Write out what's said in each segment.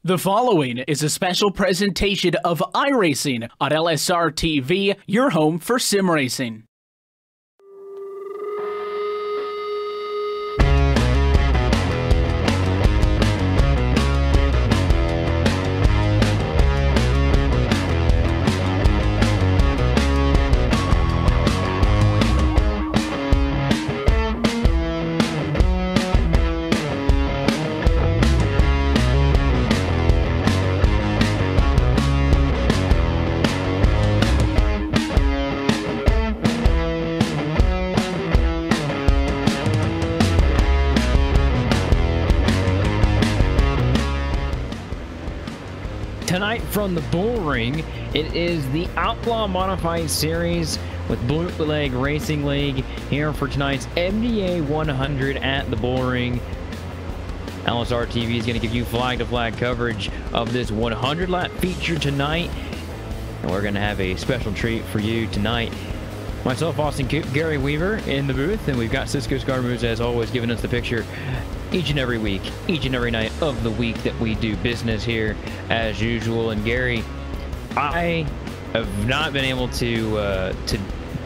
The following is a special presentation of iRacing on LSRTV, your home for sim racing. Tonight from the Bullring, it is the Outlaw Modified Series with Bootleg Racing League here for tonight's MDA 100 at the Bullring. LSRTV is going to give you flag-to-flag coverage of this 100-lap feature tonight, and we're going to have a special treat for you tonight. Myself, Austin Coop, Gary Weaver in the booth, and we've got Cisco Scarmoose as always giving us the picture each and every week, each and every night of the week that we do business here as usual. And Gary, I have not been able to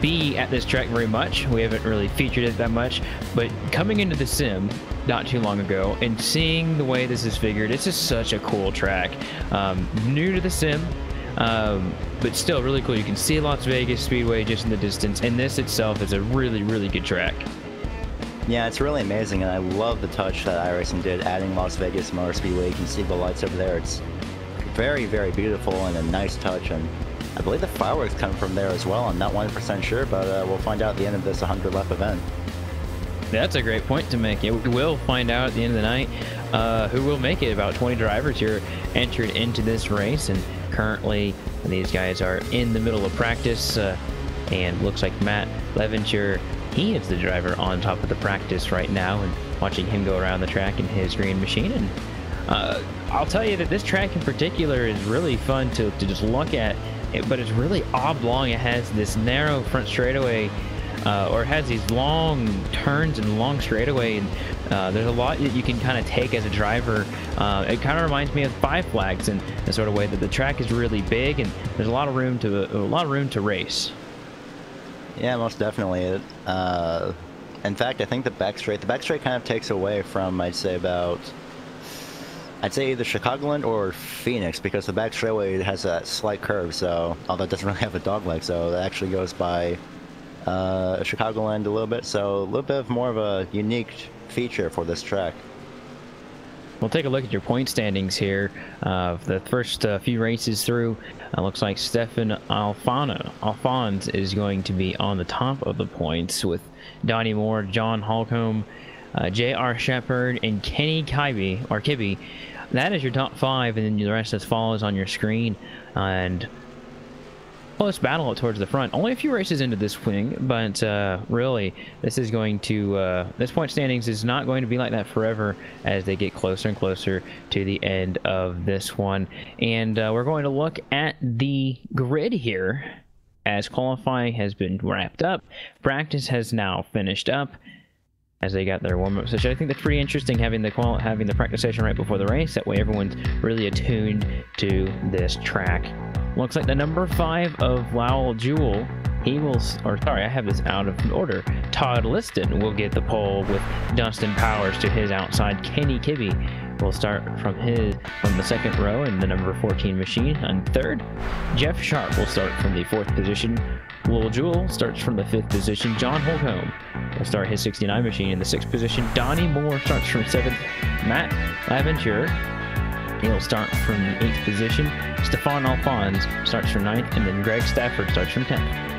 be at this track very much. We haven't really featured it that much, but coming into the sim not too long ago and seeing the way this is figured, it's just such a cool track. New to the sim, but still really cool. You can see Las Vegas Speedway just in the distance, and this itself is a really good track. Yeah, it's really amazing, and I love the touch that iRacing did, adding Las Vegas Motor Speedway. You can see the lights over there. It's very beautiful and a nice touch, and I believe the fireworks come from there as well. I'm not 100% sure, but we'll find out at the end of this 100-lap event. That's a great point to make. Yeah, we will find out at the end of the night who will make it. About 20 drivers here entered into this race, and currently these guys are in the middle of practice, and looks like Matt Leventure, he is the driver on top of the practice right now, and watching him go around the track in his green machine. And I'll tell you that this track in particular is really fun to just look at, but it's really oblong. It has this narrow front straightaway, or it has these long turns and long straightaway, and there's a lot that you can kind of take as a driver. It kind of reminds me of Five Flags in the sort of way that the track is really big, and there's a lot of room to race. Yeah, most definitely. In fact, I think the back straight kind of takes away from, I'd say either Chicagoland or Phoenix, because the back straightaway has that slight curve, so although it doesn't really have a dogleg, so that actually goes by Chicagoland a little bit, so a little bit of more of a unique feature for this track. We'll take a look at your point standings here. The first few races through, looks like Stefan Alphonse is going to be on the top of the points with Donnie Moore, John Holcomb, J.R. Shepard, and Kenny Kibbe. That is your top five, and then the rest that follows on your screen. And close battle up towards the front. Only a few races into this swing, but really, this is going to this point standings is not going to be like that forever as they get closer and closer to the end of this one. And we're going to look at the grid here as qualifying has been wrapped up. Practice has now finished up as they got their warm-up session. I think that's pretty interesting, having the practice session right before the race. That way everyone's really attuned to this track. Looks like the number 5 of Lowell Jewell, I have this out of order. Todd Liston will get the pole with Dustin Powers to his outside. Kenny Kibbe will start from the second row in the number 14 machine. On third, Jeff Sharp will start from the 4th position. Lowell Jewell starts from the 5th position. John Holcomb will start his 69 machine in the 6th position. Donnie Moore starts from 7th. Matt Laventure, he'll start from the 8th position. Stefan Alphonse starts from 9th, and then Greg Stafford starts from 10th.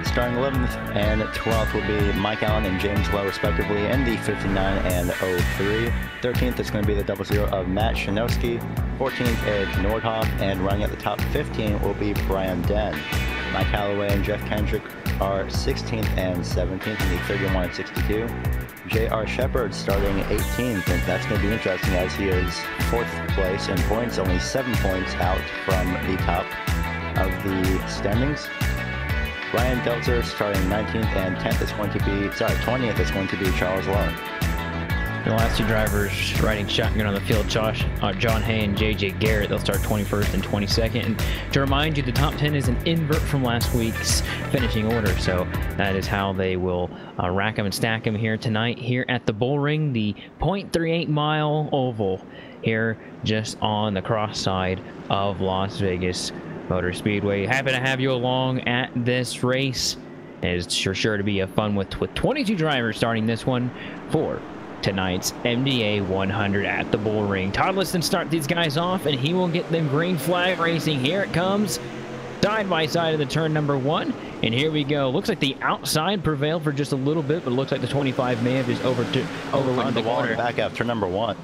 Starting 11th and 12th will be Mike Allen and James Lowe, respectively, in the 59 and 03. 13th is going to be the 00 of Matt Shanowski. 14th, Eric Nordhoff, and running at the top 15 will be Brian Den. Mike Calloway and Jeff Kendrick are 16th and 17th in the 31 and 62. J.R. Shepard starting 18th, and that's going to be interesting as he is 4th place in points, only 7 points out from the top of the standings. Ryan Delzer starting 19th, and 20th is going to be Charles Long. The last two drivers riding shotgun on the field, John Hay and JJ Garrett, they'll start 21st and 22nd. And to remind you, the top 10 is an invert from last week's finishing order, so that is how they will rack them and stack them here tonight here at the Bullring, the 0.38 mile oval here just on the cross side of Las Vegas Motor Speedway. Happy to have you along at this race. It's sure to be a fun with 22 drivers starting this one for tonight's MDA 100 at the Bullring. Todd Liston start these guys off, and he will get them green flag racing. Here it comes, side by side of the turn number 1, and here we go. Looks like the outside prevailed for just a little bit, but it looks like the 25 may have just overrun the corner. Back up, turn number 1.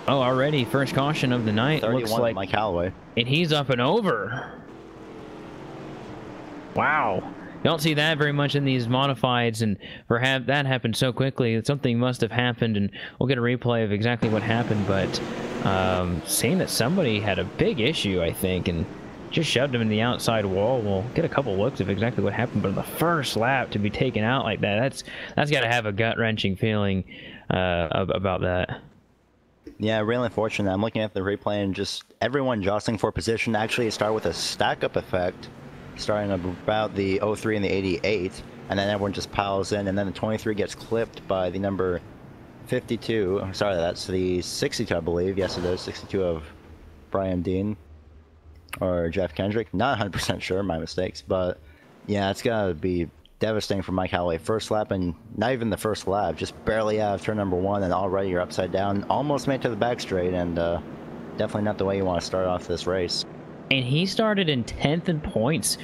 Oh, already first caution of the night. 31, looks like Mike Calloway, and he's up and over. Wow. Don't see that very much in these modifieds, and for that happened so quickly, something must have happened, and we'll get a replay of exactly what happened. But seeing that somebody had a big issue, I think, and just shoved him in the outside wall. We'll get a couple looks of exactly what happened, but on the first lap to be taken out like that, that's got to have a gut-wrenching feeling about that. Yeah, really unfortunate. I'm looking at the replay and just everyone jostling for position. Actually, it started with a stack-up effect, starting about the 03 and the 88, and then everyone just piles in, and then the 23 gets clipped by the number 52. I'm sorry, that's the 62, I believe. Yes, it is 62 of Brian Dean or Jeff Kendrick. Not 100% sure, my mistakes, but yeah, it's gotta be devastating for Mike Calloway. First lap, and not even the first lap, just barely out of turn number 1, and already you're upside down. Almost made it to the back straight, and definitely not the way you want to start off this race. And he started in 10th in points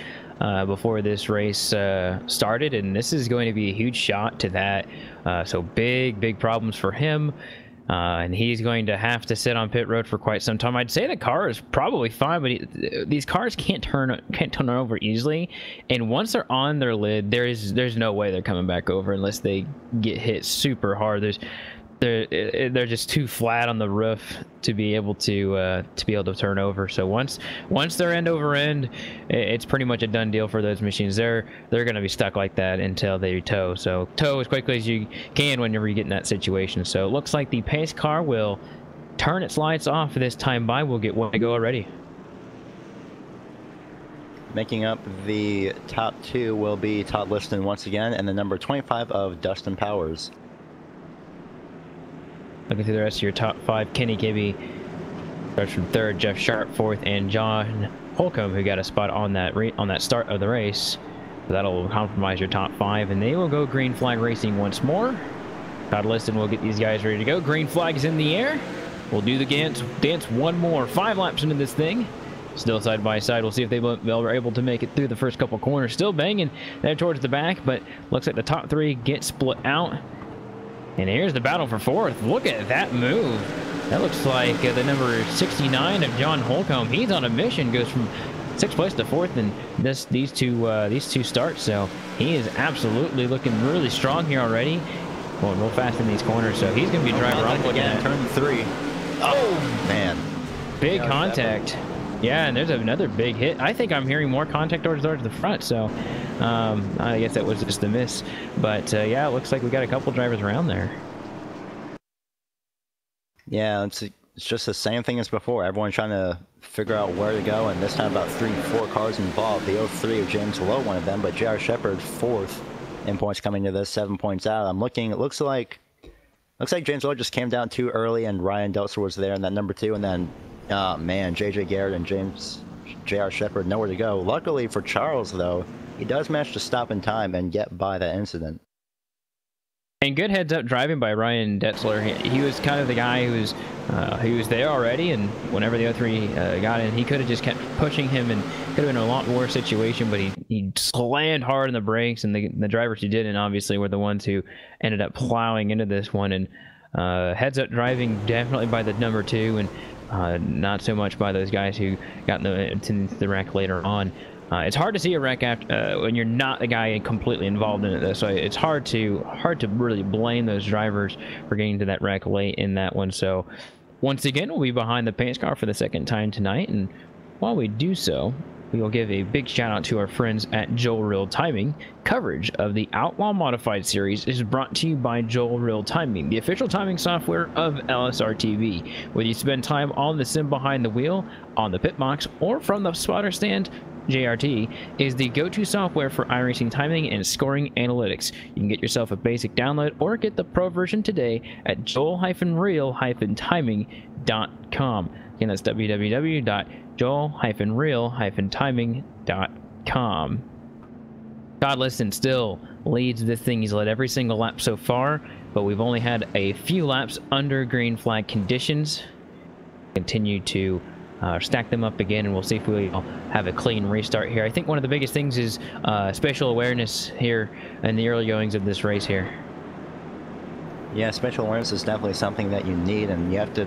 before this race started, and this is going to be a huge shot to that. So big problems for him, and he's going to have to sit on pit road for quite some time. I'd say the car is probably fine, but these cars can't turn over easily, and once they're on their lid, there's no way they're coming back over unless they get hit super hard. They're just too flat on the roof to be able to turn over. So once they're end over end, it's pretty much a done deal for those machines. They're going to be stuck like that until they tow. So tow as quickly as you can whenever you get in that situation. So it looks like the pace car will turn its lights off this time by. We'll get one to go already. Making up the top 2 will be Todd Liston once again, and the number 25 of Dustin Powers. Looking through the rest of your top 5, Kenny Gibby starts from 3rd, Jeff Sharp 4th, and John Holcomb, who got a spot on that start of the race. So that'll compromise your top 5, and they will go green flag racing once more. Todd Liston will get these guys ready to go. Green flag's in the air. We'll do the dance one more. 5 laps into this thing. Still side by side. We'll see if they were able to make it through the first couple corners. Still banging there towards the back, but looks like the top 3 get split out. And here's the battle for 4th. Look at that move. That looks like the number 69 of John Holcomb. He's on a mission, goes from 6th place to 4th in these two starts. So he is absolutely looking really strong here already. Going real fast in these corners. So he's going to be driver up again. Turn 3. Oh man! Big contact. Yeah, and there's another big hit. I think I'm hearing more contact towards the front, so I guess that was just a miss. But yeah, it looks like we got a couple drivers around there. Yeah, it's just the same thing as before. Everyone's trying to figure out where to go, and this time about 3-4 cars involved. The 03 of James Lowe, one of them, but J.R. Shepard 4th in points coming to this, 7 points out. I'm looking, it looks like James Lowe just came down too early, and Ryan Delser was there in that number 2, and then oh man, JJ Garrett and J.R. Shepard nowhere to go. Luckily for Charles, though, he does manage to stop in time and get by that incident. And good heads-up driving by Ryan Detzler. He was kind of the guy who was there already, and whenever the 03 got in, he could have just kept pushing him, and could have been a lot worse situation, but he slammed hard on the brakes, and the drivers who didn't, obviously, were the ones who ended up plowing into this one. And heads-up driving definitely by the number 2, and not so much by those guys who got into the wreck later on. It's hard to see a wreck after, when you're not the guy completely involved in it, though. So it's hard to really blame those drivers for getting to that wreck late in that one. So once again, we'll be behind the pace car for the 2nd time tonight, and while we do so, we will give a big shout out to our friends at Joel Real Timing. Coverage of the Outlaw Modified series is brought to you by Joel Real Timing, the official timing software of LSRTV. Whether you spend time on the sim behind the wheel, on the pit box, or from the spotter stand, JRT is the go-to software for iRacing timing and scoring analytics. You can get yourself a basic download or get the pro version today at joel-real-timing.com. Again, that's www.joel-real-timing.com. Todd Liston still leads this thing. He's led every single lap so far, but we've only had a few laps under green flag conditions. Continue to stack them up again, and we'll see if we have a clean restart here. I think one of the biggest things is spatial awareness here in the early goings of this race here. Yeah, spatial awareness is definitely something that you need, and you have to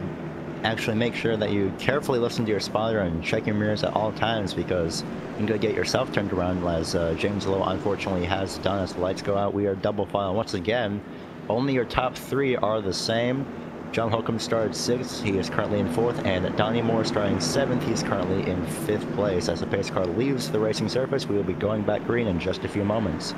actually make sure that you carefully listen to your spotter and check your mirrors at all times, because you can get yourself turned around, as James Lowe unfortunately has done as the lights go out. We are double file once again. Only your top three are the same. John Holcomb started 6th, he is currently in 4th, and Donnie Moore starting 7th, he's currently in 5th place. As the pace car leaves the racing surface, we will be going back green in just a few moments.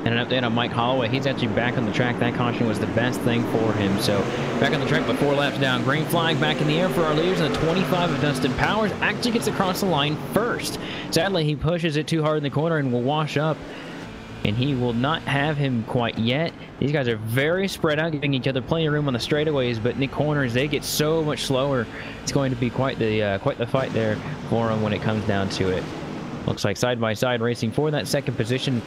And an update on Mike Holloway, he's actually back on the track. That caution was the best thing for him. So back on the track, but 4 laps down. Green flag back in the air for our leaders, and the 25 of Dustin Powers actually gets across the line first. Sadly, he pushes it too hard in the corner and will wash up. And he will not have him quite yet. These guys are very spread out, giving each other plenty of room on the straightaways, but in the corners, they get so much slower. It's going to be quite the fight there for them when it comes down to it. Looks like side-by-side racing for that second position,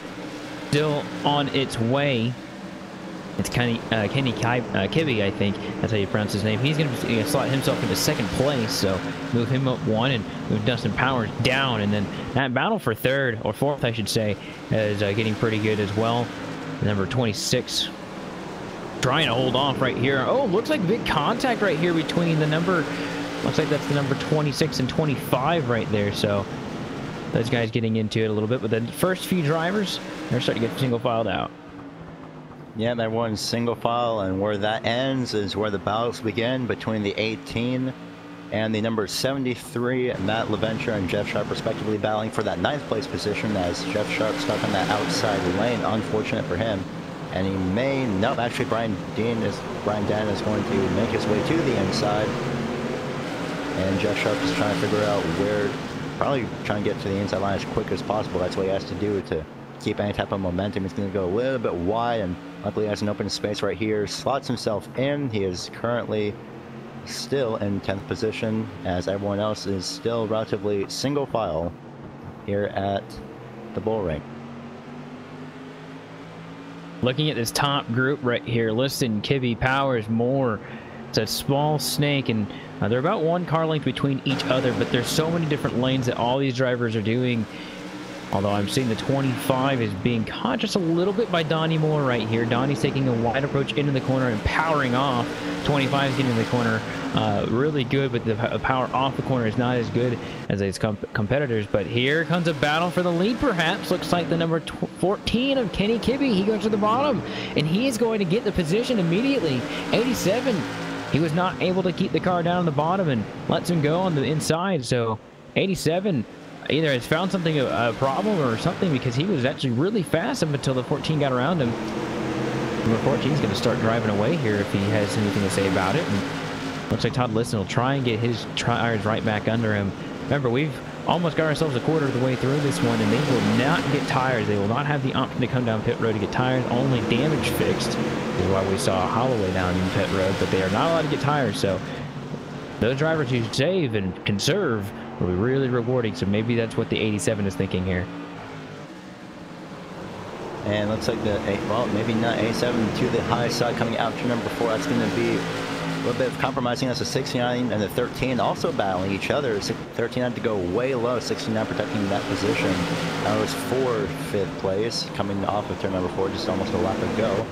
still on its way. It's Kenny Kibbe, I think. That's how you pronounce his name. He's going to slot himself into second place, so move him up 1 and move Dustin Powers down. And then that battle for 3rd, or 4th, I should say, is getting pretty good as well. Number 26 trying to hold off right here. Oh, looks like big contact right here between the number, looks like that's the number 26 and 25 right there. So those guys getting into it a little bit, but the first few drivers, they're starting to get single filed out. Yeah, everyone's single file, and where that ends is where the battles begin between the 18 and the number 73, Matt LaVenture and Jeff Sharp respectively, battling for that 9th place position, as Jeff Sharp stuck on that outside lane. Unfortunate for him. And he may, no, actually Brian Dan is going to make his way to the inside. And Jeff Sharp is trying to figure out where, probably trying to get to the inside line as quick as possible. That's what he has to do to keep any type of momentum. He's going to go a little bit wide, and luckily has an open space right here. Slots himself in. He is currently still in 10th position, as everyone else is still relatively single file here at the Bullring. Looking at this top group right here, Liston, Kibbe, Powers, Moore. It's a small snake, and they're about 1 car length between each other, but there's so many different lanes that all these drivers are doing. Although I'm seeing the 25 is being caught just a little bit by Donnie Moore right here. Donnie's taking a wide approach into the corner and powering off. 25 is getting in the corner really good, but the power off the corner is not as good as his competitors. But here comes a battle for the lead, perhaps. Looks like the number 14 of Kenny Kibbe. He goes to the bottom, and he is going to get the position immediately. 87, he was not able to keep the car down on the bottom and lets him go on the inside. So 87 either has found something, a problem or something, because he was actually really fast up until the 14 got around him. Number 14 is going to start driving away here if he has anything to say about it. And looks like Todd Liston will try and get his tires right back under him. Remember, we've almost got ourselves a quarter of the way through this one, and they will not get tires. They will not have the option to come down pit road to get tires, only damage fixed. This is why we saw Holloway down in pit road, but they are not allowed to get tires. So those drivers who save and conserve will be really rewarding. So maybe that's what the 87 is thinking here. And looks like the, well, maybe not 87 to the high side coming out to number 4. That's going to be a little bit of compromising. That's a 69 and the 13 also battling each other. 13 had to go way low, 69 protecting that position. That was for 5th place, coming off of turn number 4, just almost a lap ago.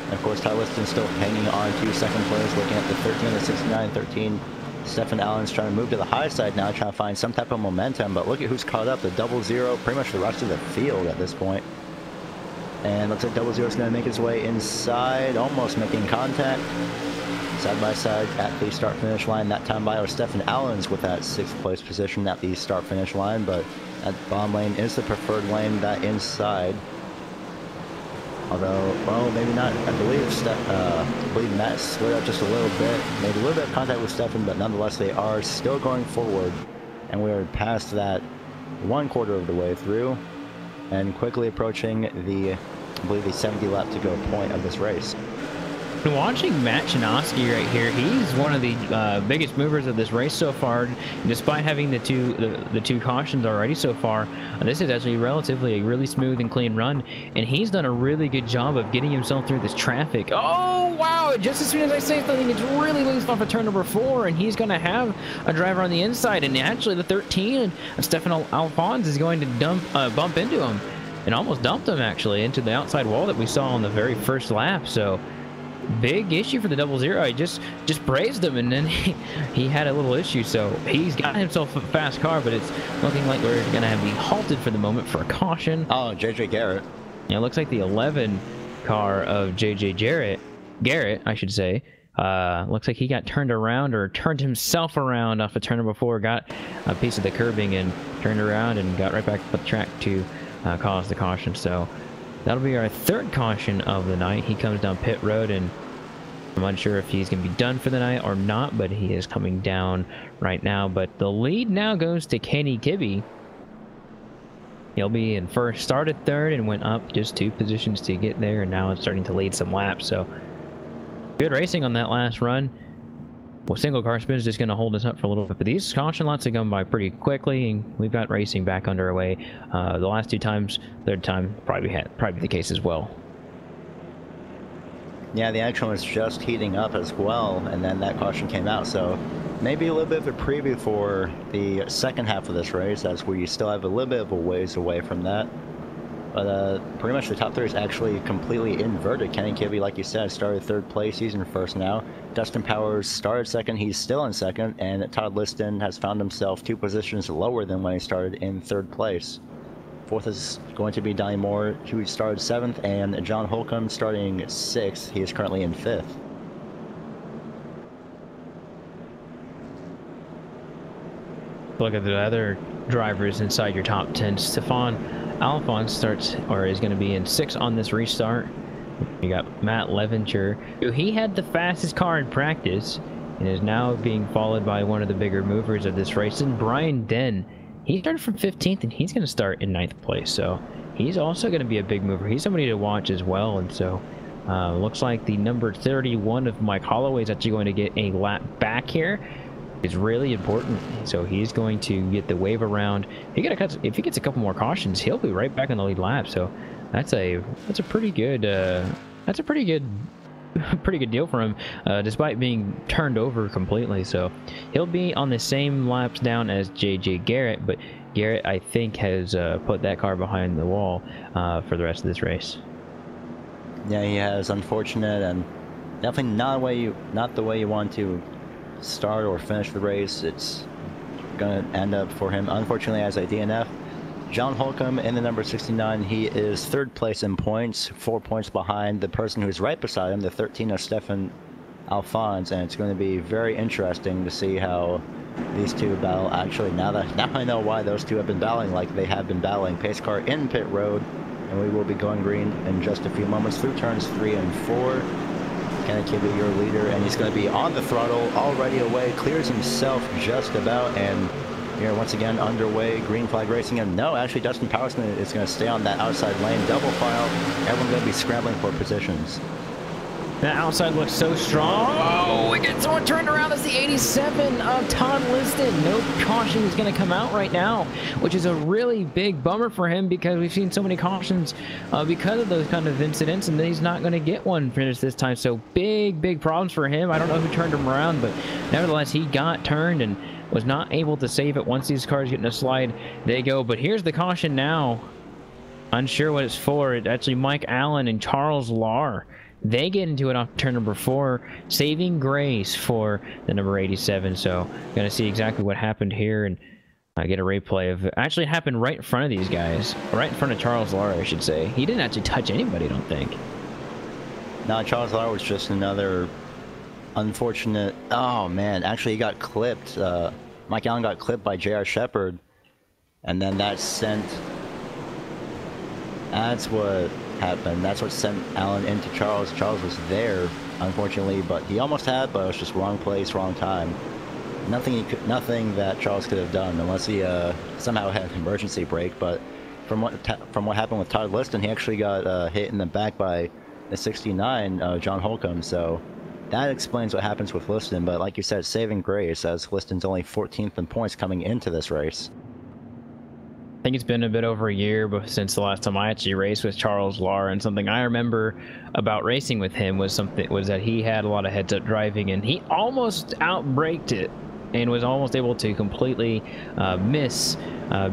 And of course, Ty Liston still hanging on to 2nd place, looking at the 13, the 69, 13. Stephen Allen's trying to move to the high side now, trying to find some type of momentum, but look at who's caught up. The 00, pretty much the rest of the field at this point. And looks like 00 is going to make his way inside, almost making contact. side by side at the start finish line. That time by our Stephen Allens with that 6th place position at the start finish line, but that bomb lane is the preferred lane, that inside. Although, well, maybe not. I believe Matt slid up just a little bit, made a little bit of contact with Stefan, but nonetheless they are still going forward, and we are past that 1/4 of the way through, and quickly approaching the, I believe, the 70 lap to go point of this race. Watching Matt Chinoski right here, he's one of the biggest movers of this race so far. Despite having the two cautions already so far, this is actually relatively a really smooth and clean run, and he's done a really good job of getting himself through this traffic. Oh wow! Just as soon as I say something, it's really loose off of turn number 4, and he's going to have a driver on the inside, and actually the 13 of Stefan Alphonse is going to bump into him, and almost dumped him actually into the outside wall that we saw on the very first lap. So big issue for the 00. I just brazed him, and then he had a little issue, so he's got himself a fast car, but it's looking like we're gonna have to be halted for the moment for a caution. Oh, JJ Garrett. Yeah, it looks like the 11 car of JJ Garrett, I should say. Looks like he got turned around, or turned himself around off of turn number 4, got a piece of the curbing and turned around and got right back up the track to cause the caution. So that'll be our 3rd caution of the night. He comes down pit road, and I'm unsure if he's going to be done for the night or not, but he is coming down right now. But the lead now goes to Kenny Kibbe. He'll be in first, started 3rd, and went up just 2 positions to get there, and now it's starting to lead some laps. So good racing on that last run. Well, single car spin is just going to hold us up for a little bit, but these caution lots have gone by pretty quickly, and we've got racing back underway. The last 2 times, 3rd time probably the case as well. Yeah, the action was just heating up as well, and then that caution came out, so maybe a little bit of a preview for the second half of this race, as we still have a little bit of a ways away from that. But pretty much the top 3 is actually completely inverted. Kenny Kibbe, like you said, started 3rd place. He's in first now. Dustin Powers started 2nd. He's still in 2nd. And Todd Liston has found himself 2 positions lower than when he started in 3rd place. 4th is going to be Donnie Moore, who started 7th. And John Holcomb starting 6th. He is currently in 5th. Look at the other drivers inside your top 10. Stefan Alphonse starts, or is going to be in 6th on this restart. You got Matt Leventure, who he had the fastest car in practice and is now being followed by one of the bigger movers of this race, and Brian Den. He started from 15th, and he's going to start in 9th place, so he's also going to be a big mover. He's somebody to watch as well, and so looks like the number 31 of Mike Holloway is actually going to get a lap back here. Is really important, so he's going to get the wave around. If he gets a couple more cautions, he'll be right back in the lead lap. So that's a pretty good deal for him, despite being turned over completely. So he'll be on the same laps down as JJ Garrett, but Garrett, I think, has put that car behind the wall for the rest of this race. Yeah, he has. Unfortunate, and definitely not the way you want to start or finish the race. It's gonna end up for him, unfortunately, as a DNF. John Holcomb in the number 69, he is 3rd place in points, 4 points behind the person who's right beside him, the 13 of Stefan Alphonse, and it's going to be very interesting to see how these 2 battle. Actually, now I know why those 2 have been battling like they have been battling. Pace car in pit road, and we will be going green in just a few moments through turns 3 and 4. Kenny Kibbe, your leader, and he's going to be on the throttle, already away, clears himself just about, and here once again underway, green flag racing. And no, actually Dustin Powers is going to stay on that outside lane, double file. Everyone's going to be scrambling for positions. That outside looks so strong. Oh, we get someone turned around. That's the 87 of Todd Liston. No caution is going to come out right now, which is a really big bummer for him, because we've seen so many cautions because of those kind of incidents, and he's not going to get one finished this time. So big problems for him. I don't know who turned him around, but nevertheless, he got turned and was not able to save it. Once these cars get in a slide, they go. But here's the caution now. Unsure what it's for. It's actually Mike Allen and Charles Lahr. They get into it off turn number 4, saving grace for the number 87. So going to see exactly what happened here, and get a replay of it. Actually, it happened right in front of these guys, right in front of Charles Lahr, I should say. He didn't actually touch anybody, I don't think. No, Charles Lahr was just another unfortunate. Oh man, actually he got clipped. Mike Allen got clipped by J.R. Shepard, and then that sent. That's what happened. That's what sent Allen into Charles. Charles was there, unfortunately, but he almost had, but it was just wrong place, wrong time. Nothing that Charles could have done unless he somehow had an emergency brake. But from what happened with Todd Liston, he actually got hit in the back by the 69 John Holcomb. So that explains what happens with Liston. But like you said, saving grace, as Liston's only 14th in points coming into this race. I think it's been a bit over a year since the last time I actually raced with Charles Lahr, and something I remember about racing with him was that he had a lot of heads-up driving, and he almost outbraked it and was almost able to completely miss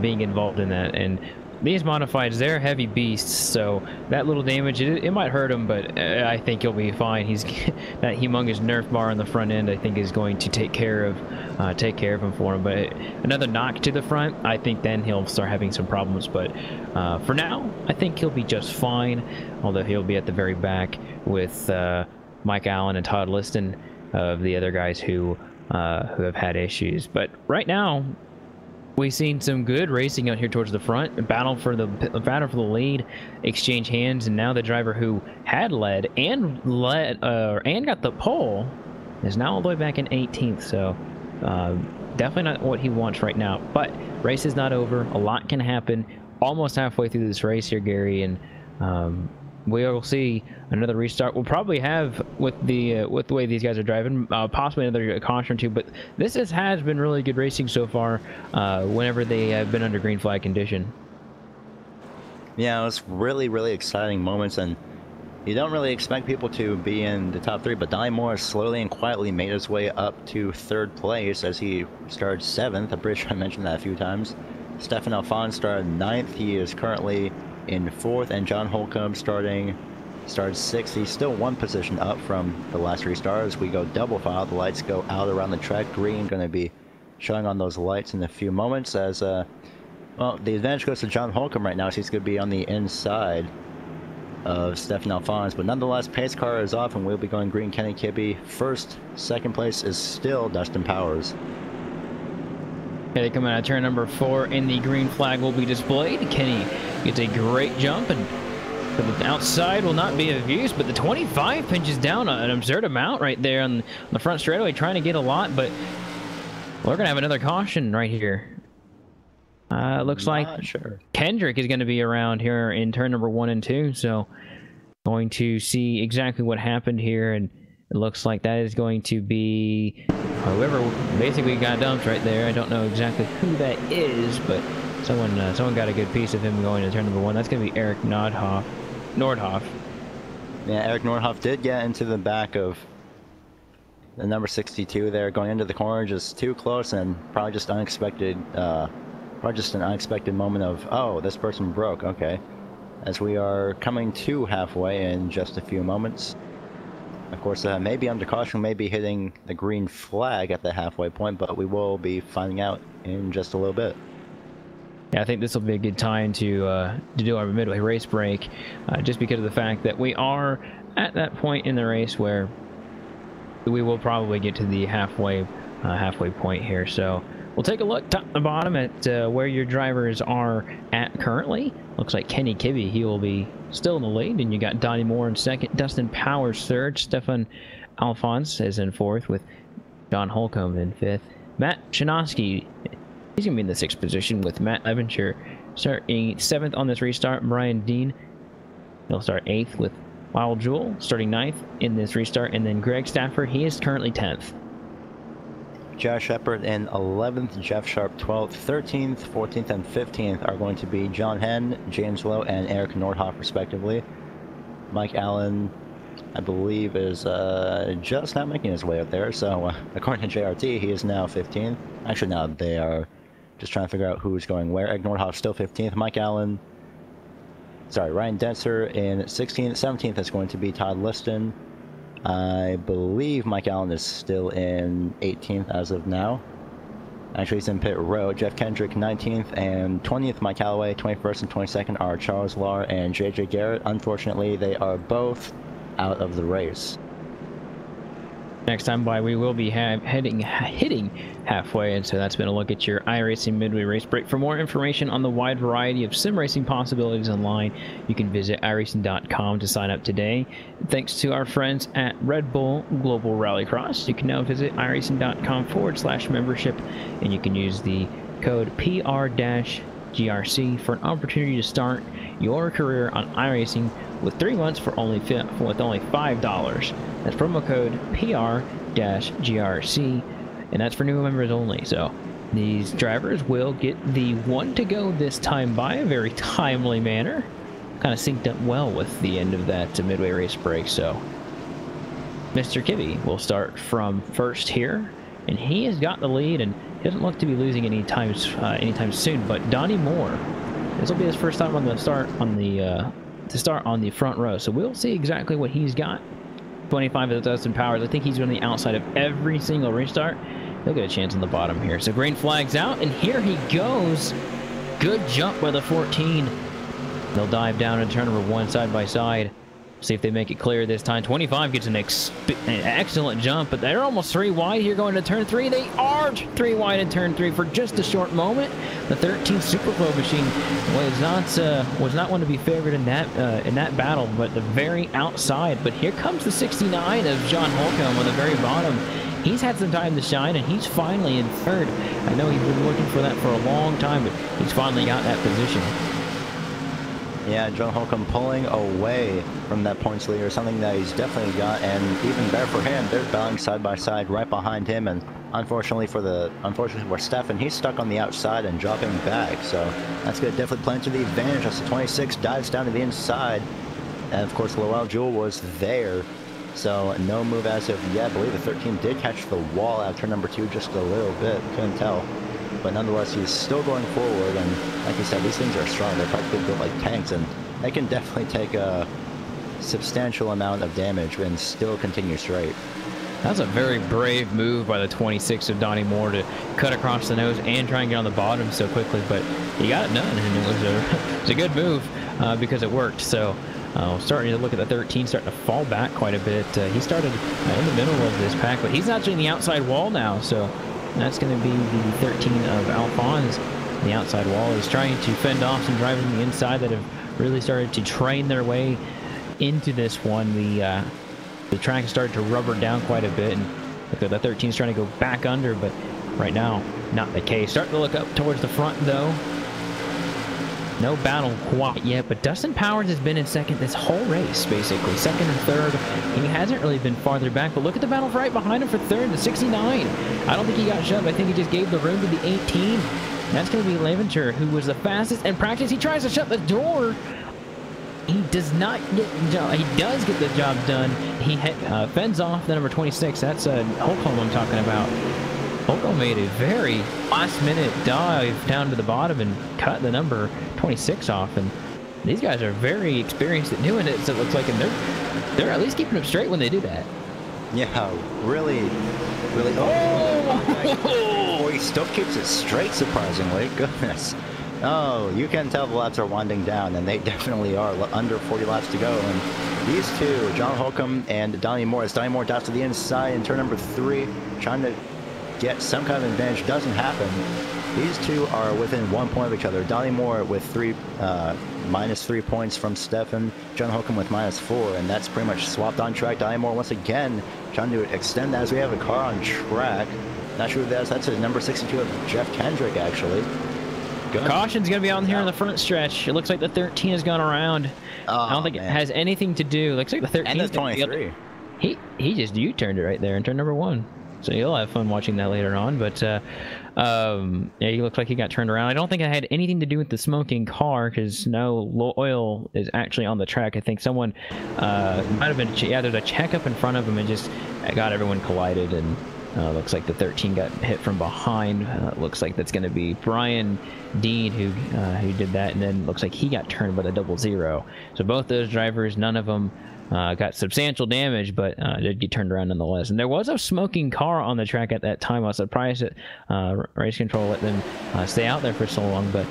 being involved in that. And these modifieds, they're heavy beasts, so that little damage, it might hurt him, but I think he'll be fine. He's that humongous Nerf bar on the front end, I think, is going to take care of him for him. But another knock to the front, I think then he'll start having some problems. But for now, I think he'll be just fine, although he'll be at the very back with Mike Allen and Todd Liston of the other guys who have had issues. But right now, we've seen some good racing out here towards the front. Battle for the lead, exchange hands, and now the driver who had led and got the pole is now all the way back in 18th. So definitely not what he wants right now. But race is not over. A lot can happen. Almost halfway through this race here, Gary, and we'll see another restart. We'll probably have with the way these guys are driving, possibly another caution or two. But this has been really good racing so far. Whenever they have been under green flag condition. Yeah, it was really exciting moments, and you don't really expect people to be in the top three. But Donnie Moore slowly and quietly made his way up to third place as he started 7th. I'm pretty sure I mentioned that a few times. Stefan Alphonse started 9th. He is currently in 4th, and John Holcomb started 6th. He's still 1 position up from the last restart. As we go double file, the lights go out around the track. Green going to be showing on those lights in a few moments. As well, the advantage goes to John Holcomb right now, so he's going to be on the inside of Stefan Alphonse. But nonetheless, pace car is off, and we'll be going green. Kenny Kibbe first. Second place is still Dustin Powers. Okay, they come out of turn number 4, and the green flag will be displayed. Kenny gets a great jump, and the outside will not be of use, but the 25 pinches down an absurd amount right there on the front straightaway, trying to get a lot, but we're going to have another caution right here. Looks like Kendrick is going to be around here in turn number 1 and 2, so going to see exactly what happened here, and it looks like that is going to be whoever basically got dumped right there. I don't know exactly who that is, but someone got a good piece of him going to turn number 1. That's going to be Eric Nordhoff. Yeah, Eric Nordhoff did get into the back of the number 62 there, going into the corner, just too close, and probably just unexpected. Probably just an unexpected moment of, oh, this person broke. Okay, as we are coming to halfway in just a few moments. Of course, maybe under caution, maybe hitting the green flag at the halfway point, but we will be finding out in just a little bit. Yeah, I think this will be a good time to do our midway race break, just because of the fact that we are at that point in the race where we will probably get to the halfway point here. So we'll take a look top to bottom at where your drivers are at currently. Looks like Kenny Kibbe, he will be still in the lead, and you got Donnie Moore in 2nd, Dustin Powers 3rd, Stefan Alphonse is in 4th with John Holcomb in 5th. Matt Chinosky, he's going to be in the 6th position with Matt Eventure starting 7th on this restart. Brian Dean, he'll start 8th with Wild Jewel starting 9th in this restart, and then Greg Stafford, he is currently 10th. Josh Shepard in 11th, Jeff Sharp 12th, 13th, 14th, and 15th are going to be John Henn, James Lowe, and Eric Nordhoff, respectively. Mike Allen, I believe, is just not making his way up there, so according to JRT, he is now 15th. Actually, now they are just trying to figure out who's going where. Eric Nordhoff still 15th. Ryan Denser in 16th. 17th is going to be Todd Liston. I believe Mike Allen is still in 18th as of now. Actually, he's in pit road. Jeff Kendrick 19th and 20th. Mike Callaway 21st and 22nd are Charles Lahr and JJ Garrett. Unfortunately, they are both out of the race. Next time by, we will be hitting halfway, and so that's been a look at your iRacing Midway Race Break. For more information on the wide variety of sim racing possibilities online, you can visit iRacing.com to sign up today. Thanks to our friends at Red Bull Global Rallycross, you can now visit iRacing.com/membership, and you can use the code PR-GRC for an opportunity to start your career on iRacing with 3 months for only $5. That's promo code PR-GRC, and that's for new members only. So these drivers will get the one to go this time by a very timely manner. Kind of synced up well with the end of that Midway Race Break. So Mr. Kibbe will start from first here, and he has got the lead and doesn't look to be losing anytime soon. But Donnie Moore, this will be his first time on the start on the front row, so we'll see exactly what he's got. 25 of Dustin Powers. I think he's on the outside of every single restart. He'll get a chance on the bottom here. So green flag's out, and here he goes. Good jump by the 14. They'll dive down and turn number 1 side by side. See if they make it clear this time. 25 gets an excellent jump, but they're almost 3 wide here going to turn 3. They are 3 wide in turn 3 for just a short moment. The 13 Superflow machine was not one to be favored in that battle, but the very outside. But here comes the 69 of John Holcomb on the very bottom. He's had some time to shine, and he's finally in third. I know he's been looking for that for a long time, but he's finally got that position. Yeah, John Holcomb pulling away from that points leader, something that he's definitely got, and even better for him, they're battling side by side right behind him, and unfortunately for Stefan, he's stuck on the outside and dropping back, so that's going to definitely play into the advantage as the 26 dives down to the inside, and of course Lowell Jewell was there, so no move as of yet. I believe the 13 did catch the wall out of turn number 2 just a little bit, couldn't tell. But nonetheless, he's still going forward, and like you said, these things are strong. They're practically built like tanks, and they can definitely take a substantial amount of damage and still continue straight. That's a very brave move by the 26 of Donnie Moore to cut across the nose and try and get on the bottom so quickly, but he got it done, and it was a good move because it worked. So starting to look at the 13, starting to fall back quite a bit. He started in the middle of this pack, but he's actually in the outside wall now, so that's going to be the 13 of Alphonse. The outside wall is trying to fend off some drivers on the inside that have really started to train their way into this one. The track has started to rubber down quite a bit, and look at the 13 is trying to go back under, but right now, not the case. Starting to look up towards the front, though. No battle quite yet, but Dustin Powers has been in second this whole race, basically. Second and third. He hasn't really been farther back, but look at the battle right behind him for third, the 69. I don't think he got shoved. I think he just gave the room to the 18. That's going to be Leventure, who was the fastest in practice. He tries to shut the door. He does not get the job. He does get the job done. He fends off the number 26. That's Holcomb I'm talking about. Holcomb made a very last-minute dive down to the bottom and cut the number 26 off, and these guys are very experienced at doing it, so it looks like, and they're at least keeping them straight when they do that. Yeah, really. Oh, he still keeps it straight, surprisingly. Goodness. Oh, you can tell the laps are winding down, and they definitely are. Under 40 laps to go, and these two, John Holcomb and Donnie Moore, as Donnie Moore dives to the inside in turn number 3, trying to get some kind of advantage, doesn't happen. These two are within 1 point of each other. Donnie Moore with minus 3 points from Stefan, John Holcomb with -4, and that's pretty much swapped on track. Donnie Moore once again trying to extend that as we have a car on track. Not sure who that is. That's a number 62 of Jeff Kendrick, actually. Good. Caution's going to be on here on the front stretch. It looks like the 13 has gone around. Oh, I don't think it has anything to do. Looks like the 13 and the 23. He just U-turned it right there in turn number 1. So you'll have fun watching that later on. But yeah, he looked like he got turned around. I don't think it had anything to do with the smoking car, because no oil is actually on the track. I think someone might have been, yeah, there's a checkup in front of him and just got everyone collided, and looks like the 13 got hit from behind. Looks like that's going to be Brian Dean who did that, and then looks like he got turned by the 00. So both those drivers, none of them got substantial damage, but did get turned around nonetheless. And there was a smoking car on the track at that time. I was surprised that race control let them stay out there for so long, but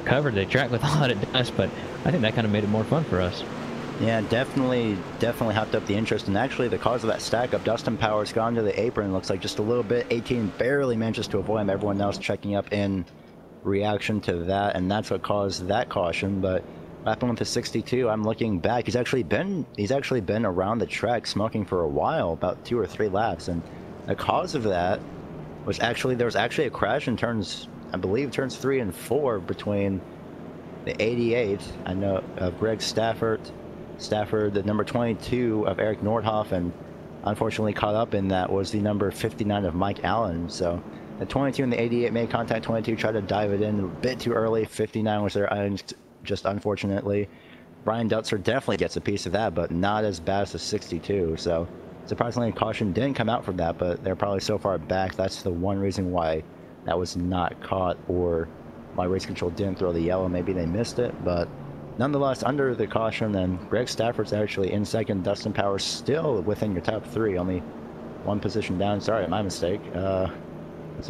covered the track with a lot of dust. But I think that kind of made it more fun for us. Yeah, definitely hyped up the interest. And actually, the cause of that stack up, Dustin Power's gone to the apron. Looks like just a little bit. 18 barely manages to avoid him. Everyone else checking up in reaction to that, and that's what caused that caution. But what happened with the 62? I'm looking back. He's actually been around the track smoking for a while, about 2 or 3 laps, and the cause of that was actually there was actually a crash in turns, I believe turns 3 and 4 between the 88, I know, of Greg Stafford, the number 22 of Eric Nordhoff, and unfortunately caught up in that was the number 59 of Mike Allen. So the 22 and the 88 made contact. 22 tried to dive it in a bit too early. 59 was there, just unfortunately. Brian Dutzer definitely gets a piece of that, but not as bad as the 62. So surprisingly, caution didn't come out from that, but they're probably so far back. That's the one reason why that was not caught, or why race control didn't throw the yellow. Maybe they missed it, but nonetheless, under the caution, then Greg Stafford's actually in second. Dustin Power still within your top 3, only 1 position down. Sorry, my mistake. I was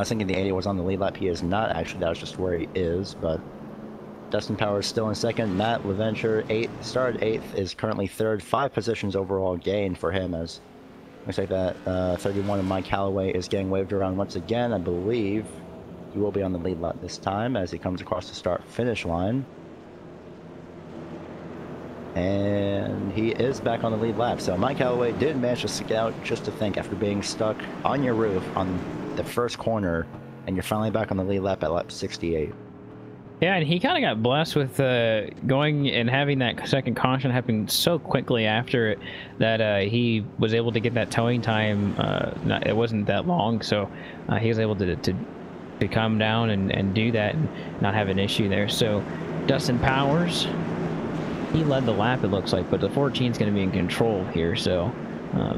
thinking the 80 was on the lead lap. He is not actually. That was just where he is. But Dustin Power is still in second. Matt LaVenture started 8th, is currently 3rd. 5 positions overall gain for him, as looks like that 31 of Mike Calloway is getting waved around once again. I believe he will be on the lead lap this time as he comes across the start-finish line. And he is back on the lead lap. So Mike Calloway did manage to stick out, just to think, after being stuck on your roof on the first corner, and you're finally back on the lead lap at lap 68. Yeah, and he kind of got blessed with going and having that second caution happen so quickly after it that he was able to get that towing time. It wasn't that long, so he was able to come down and do that and not have an issue there. So Dustin Powers, he led the lap, it looks like, but the 14 is going to be in control here. So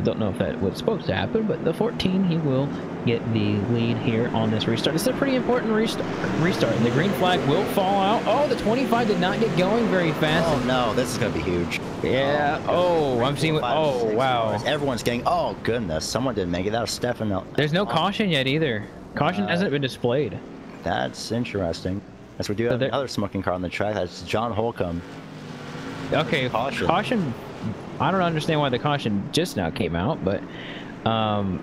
don't know if that was supposed to happen, but the 14, he will get the lead here on this restart. This is a pretty important restart. The green flag will fall out. Oh, the 25 did not get going very fast. Oh no, this is going to be huge. Yeah. Oh, I'm seeing. Oh, wow. Everyone's getting. Oh goodness, someone didn't make it. That was Stefan. There's no caution yet either. Caution hasn't been displayed. That's interesting. As we do have another smoking car on the track. That's John Holcomb. Okay, caution. I don't understand why the caution just now came out, but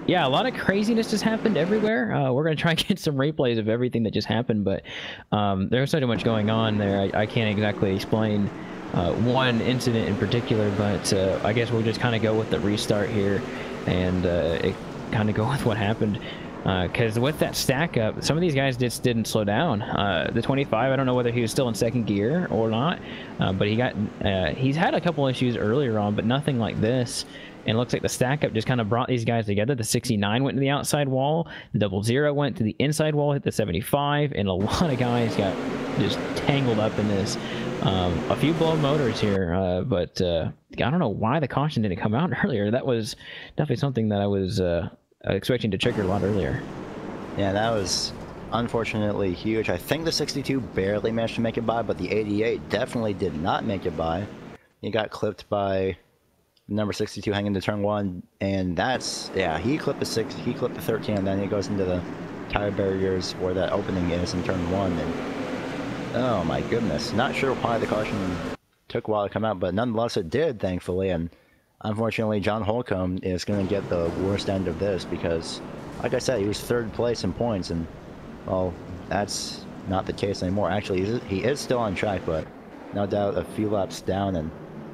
yeah, a lot of craziness just happened everywhere. We're going to try and get some replays of everything that just happened, but there's so much going on there. I can't exactly explain one incident in particular, but I guess we'll just kind of go with the restart here and kind of go with what happened. Because with that stack up, some of these guys just didn't slow down. The 25, I don't know whether he was still in second gear or not, but he's had a couple issues earlier on, but nothing like this. And it looks like the stack up just kind of brought these guys together. The 69 went to the outside wall, the 00 went to the inside wall, hit the 75, and a lot of guys got just tangled up in this. A few blown motors here, but I don't know why the caution didn't come out earlier. That was definitely something that I was expecting to trigger a lot earlier. Yeah, that was unfortunately huge. I think the 62 barely managed to make it by, but the 88 definitely did not make it by. He got clipped by number 62 hanging to turn 1, and that's, yeah, he clipped the 13, and then he goes into the tire barriers where that opening is in turn 1, and oh my goodness, not sure why the caution took a while to come out, but nonetheless it did, thankfully. And unfortunately, John Holcomb is going to get the worst end of this because, like I said, he was 3rd place in points, and, well, that's not the case anymore. Actually, he is still on track, but no doubt a few laps down, and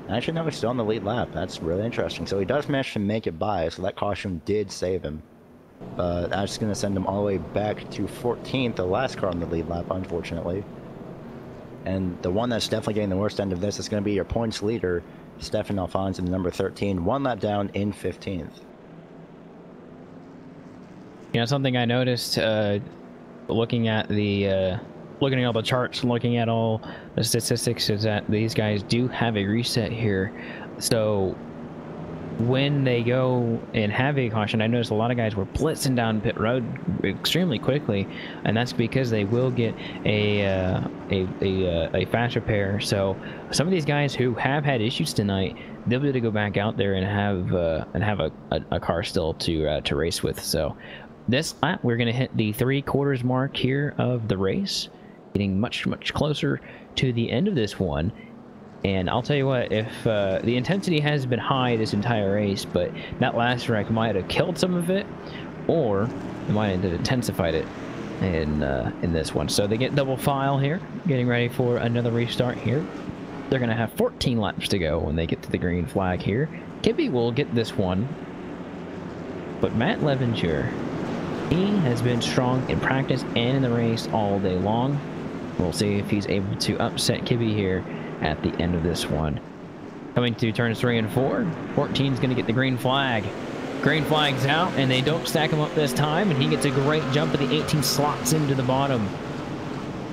actually, no, he's still on the lead lap. That's really interesting. So he does manage to make it by, so that caution did save him. But that's going to send him all the way back to 14th, the last car on the lead lap, unfortunately. And the one that's definitely getting the worst end of this is going to be your points leader, Stefan Alphonse, in number 13, 1 lap down in 15th. You know, something I noticed looking at all the charts, looking at all the statistics, is that these guys do have a reset here. So when they go and have a caution, I noticed a lot of guys were blitzing down pit road extremely quickly, and that's because they will get a fast repair. So some of these guys who have had issues tonight, they'll be able to go back out there and have a car still to race with. So this lap, we're going to hit the 3/4 mark here of the race, getting much closer to the end of this one. And I'll tell you what, if the intensity has been high this entire race, but that last wreck might have killed some of it, or it might have intensified it in this one. So they get double file here, getting ready for another restart here. They're going to have 14 laps to go when they get to the green flag here. Kibbe will get this one, but Matt Levenger, he has been strong in practice and in the race all day long. We'll see if he's able to upset Kibbe here at the end of this one. Coming to turns 3 and 4, 14 is going to get the green flag. Green flag's out, and they don't stack him up this time, and he gets a great jump, and the 18 slots into the bottom.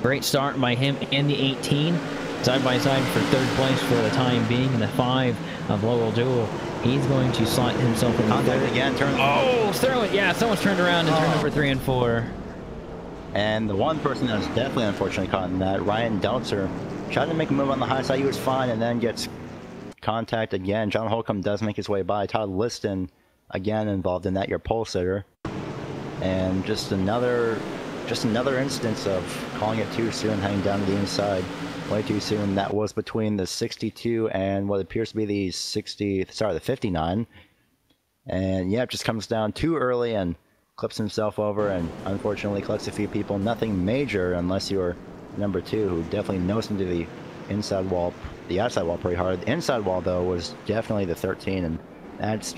Great start by him and the 18. Side by side for third place for the time being, in the 5 of Lowell Jewell. He's going to slot himself in. Contact again, turn. Oh, Sterling, yeah, someone's turned around in turn number 3 and 4. And the one person that was definitely unfortunately caught in that, Ryan Deltzer, tried to make a move on the high side. He was fine, and then gets contact again. John Holcomb does make his way by. Todd Liston again involved in that, your pole sitter. And just another instance of calling it too soon, heading down to the inside way too soon. That was between the 62 and what appears to be the 59. And yeah, it just comes down too early and clips himself over, and unfortunately collects a few people. Nothing major unless you're number 2, who definitely nosed into the inside wall, the outside wall pretty hard. The inside wall though was definitely the 13, and that's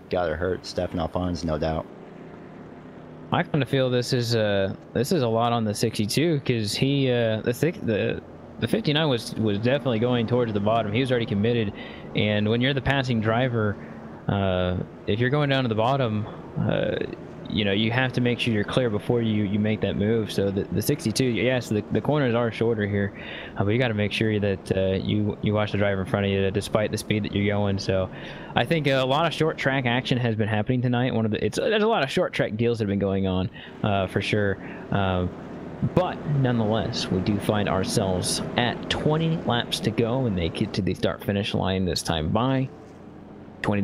gotta hurt Stefan Alphonse, no doubt. I kind of feel this is a lot on the 62, because he the 59 was definitely going towards the bottom. He was already committed, and when you're the passing driver, if you're going down to the bottom, you know, you have to make sure you're clear before you make that move. So the 62, yes, the corners are shorter here, but you got to make sure that you watch the driver in front of you, despite the speed that you're going. So I think a lot of short track action has been happening tonight. There's a lot of short track deals that have been going on, for sure. But nonetheless, we do find ourselves at 20 laps to go, and they get to the start-finish line this time by 20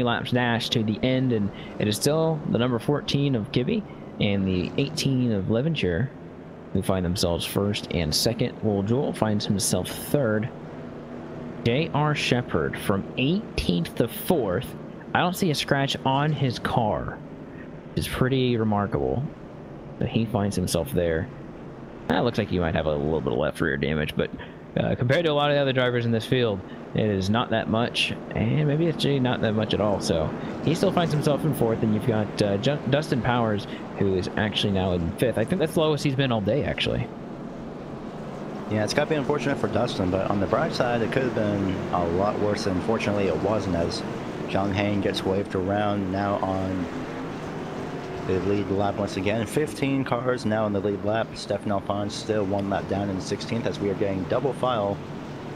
laps dash to the end, and it is still the number 14 of Kibbe and the 18 of Levenger who find themselves first and second. Will Jewell finds himself third. J.R. Shepard from 18th to 4th. I don't see a scratch on his car. It's pretty remarkable that he finds himself there. It looks like he might have a little bit of left rear damage, but compared to a lot of the other drivers in this field, it is not that much, and maybe it's not that much at all. So he still finds himself in 4th, and you've got Dustin Powers, who is actually now in 5th. I think that's the lowest he's been all day, actually. Yeah, it's got to be unfortunate for Dustin, but on the bright side, it could have been a lot worse. Unfortunately, it wasn't, as John Hain gets waved around now on the lead lap once again. 15 cars now in the lead lap. Stefan Alphonse still 1 lap down in 16th, as we are getting double file.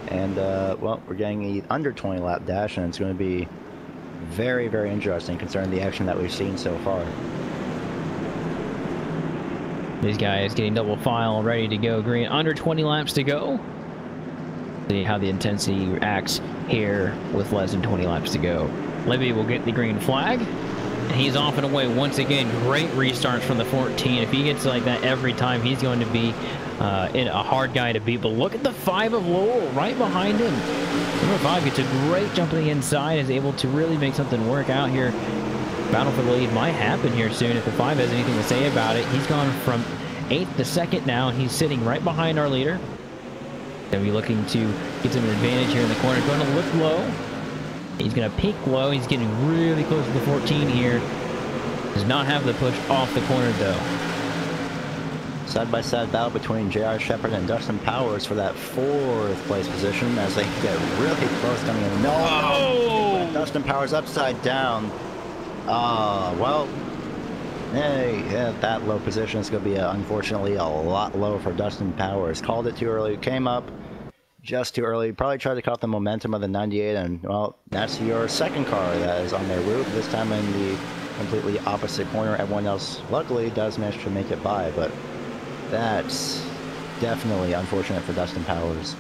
And, well, we're getting an under 20 lap dash, and it's going to be very, very interesting concerning the action that we've seen so far. These guys getting double file, ready to go green. Under 20 laps to go. See how the intensity reacts here with less than 20 laps to go. Libby will get the green flag. And he's off and away once again. Great restarts from the 14. If he gets like that every time, he's going to be a hard guy to beat. But look at the 5 of Lowell right behind him. Number 5 gets a great jump to the inside, is able to really make something work out here. Battle for the lead might happen here soon if the 5 has anything to say about it. He's gone from 8th to 2nd now, and he's sitting right behind our leader. Gonna be looking to get some advantage here in the corner. Going to look low. He's going to peak low. He's getting really close to the 14 here. Does not have the push off the corner, though. Side-by-side battle between J.R. Shepard and Dustin Powers for that 4th place position, as they get really close coming in. No! Dustin Powers upside down. Well, yeah, that low position is going to be, unfortunately, a lot lower for Dustin Powers. Called it too early. Came up just too early. Probably tried to cut the momentum of the 98, and, well, that's your second car that is on their route. This time in the completely opposite corner. Everyone else, luckily, does manage to make it by, but that's definitely unfortunate for Dustin Powers.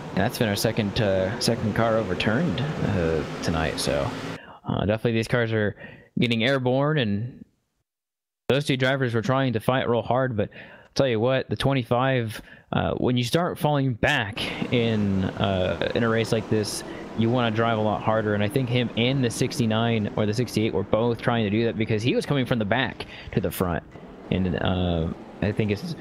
And that's been our second car overturned tonight, so definitely these cars are getting airborne, and those two drivers were trying to fight real hard, but tell you what, the 25, when you start falling back in a race like this, you want to drive a lot harder. And I think him and the 69 or the 68 were both trying to do that because he was coming from the back to the front. And I think it's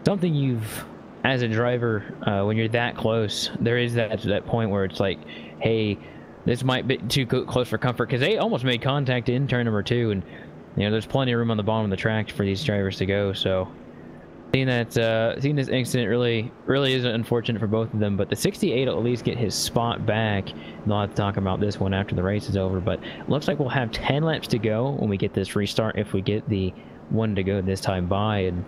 something you've, as a driver, when you're that close, there is that point where it's like, hey, this might be too close for comfort, because they almost made contact in turn number 2, and you know there's plenty of room on the bottom of the track for these drivers to go. So seeing this incident really is unfortunate for both of them, but the 68 will at least get his spot back. And I'll have to talk about this one after the race is over, but it looks like we'll have 10 laps to go when we get this restart, if we get the one to go this time by. And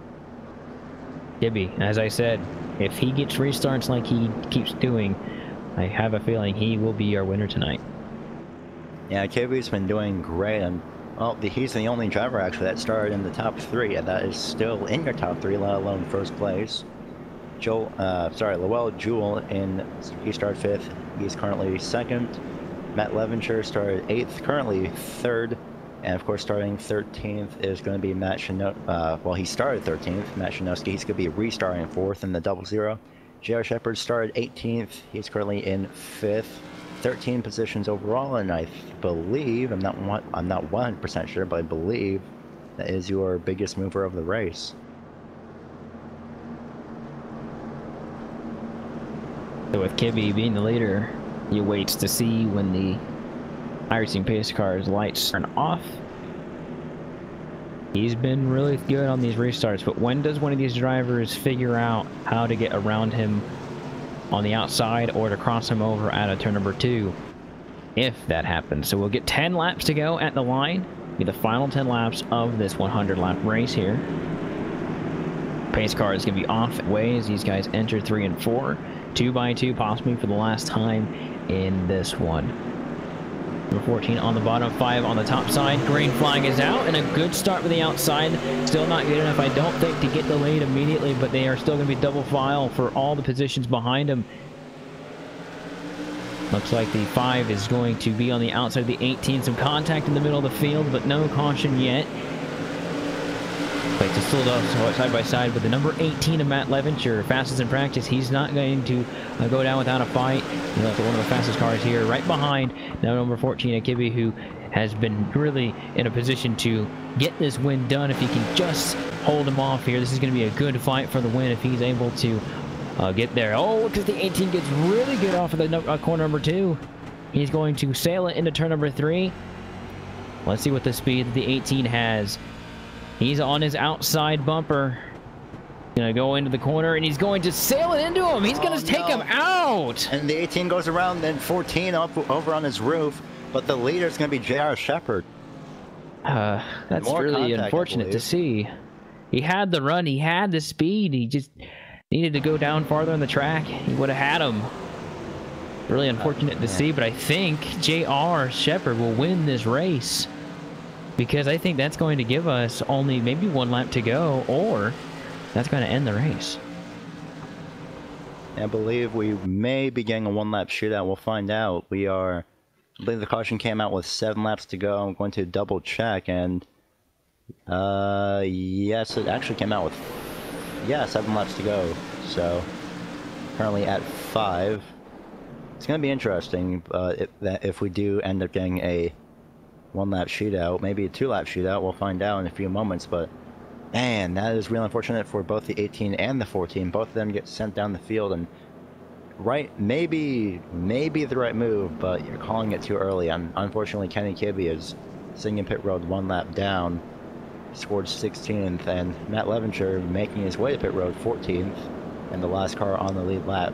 Gibby, as I said, if he gets restarts like he keeps doing, I have a feeling he will be our winner tonight. Yeah, Gibby's been doing great, and well, he's the only driver actually that started in the top 3, and that is still in your top 3, let alone first place. Lowell Jewell, he started 5th. He's currently 2nd. Matt Levenshire started 8th, currently 3rd. And of course, starting 13th is going to be Matt well, he started 13th, Matt Shanowski. He's going to be restarting 4th in the 00. J.R. Shepard started 18th. He's currently in 5th. 13 positions overall, and I believe, I'm not 100% sure, but I believe that is your biggest mover of the race. So with Kibby being the leader, he waits to see when the iRacing pace car's lights turn off. He's been really good on these restarts, but when does one of these drivers figure out how to get around him on the outside or to cross him over out of turn number 2, if that happens? So we'll get 10 laps to go at the line, be the final 10 laps of this 100 lap race here. Pace car is going to be off way as these guys enter 3 and 4, 2 by 2 possibly for the last time in this one. Number 14 on the bottom, 5 on the top side. Green flag is out, and a good start with the outside. Still not good enough, I don't think, to get the lead immediately, but they are still going to be double file for all the positions behind them. Looks like the 5 is going to be on the outside of the 18. Some contact in the middle of the field, but no caution yet. But to still side by side with the number 18 of Matt Levenshire, fastest in practice. He's not going to go down without a fight. He's like one of the fastest cars here, right behind now number 14 of Kibby, who has been really in a position to get this win done if he can just hold him off here. This is going to be a good fight for the win if he's able to get there. Oh, because the 18 gets really good off of the corner number 2. He's going to sail it into turn number 3. Let's see what the speed that the 18 has. He's on his outside bumper. Gonna go into the corner, and he's going to sail it into him. He's gonna take him out. And the 18 goes around, then 14 over on his roof. But the leader is gonna be J.R. Shepard. That's really unfortunate to see. He had the run, he had the speed. He just needed to go down farther on the track. He would have had him. Really unfortunate to see, but I think J.R. Shepard will win this race, because I think that's going to give us only maybe 1 lap to go, or that's going to end the race. I believe we may be getting a 1-lap shootout. We'll find out. I believe the caution came out with 7 laps to go. I'm going to double check, and yes, it actually came out with 7 laps to go. So currently at 5. It's going to be interesting if we do end up getting a 1-lap shootout, maybe a 2-lap shootout. We'll find out in a few moments, but man, that is real unfortunate for both the 18 and the 14. Both of them get sent down the field, and maybe the right move, but you're calling it too early. And unfortunately, Kenny Kibby is sitting in pit road 1 lap down, scored 16th, and Matt Levenshire making his way to pit road 14th, and the last car on the lead lap.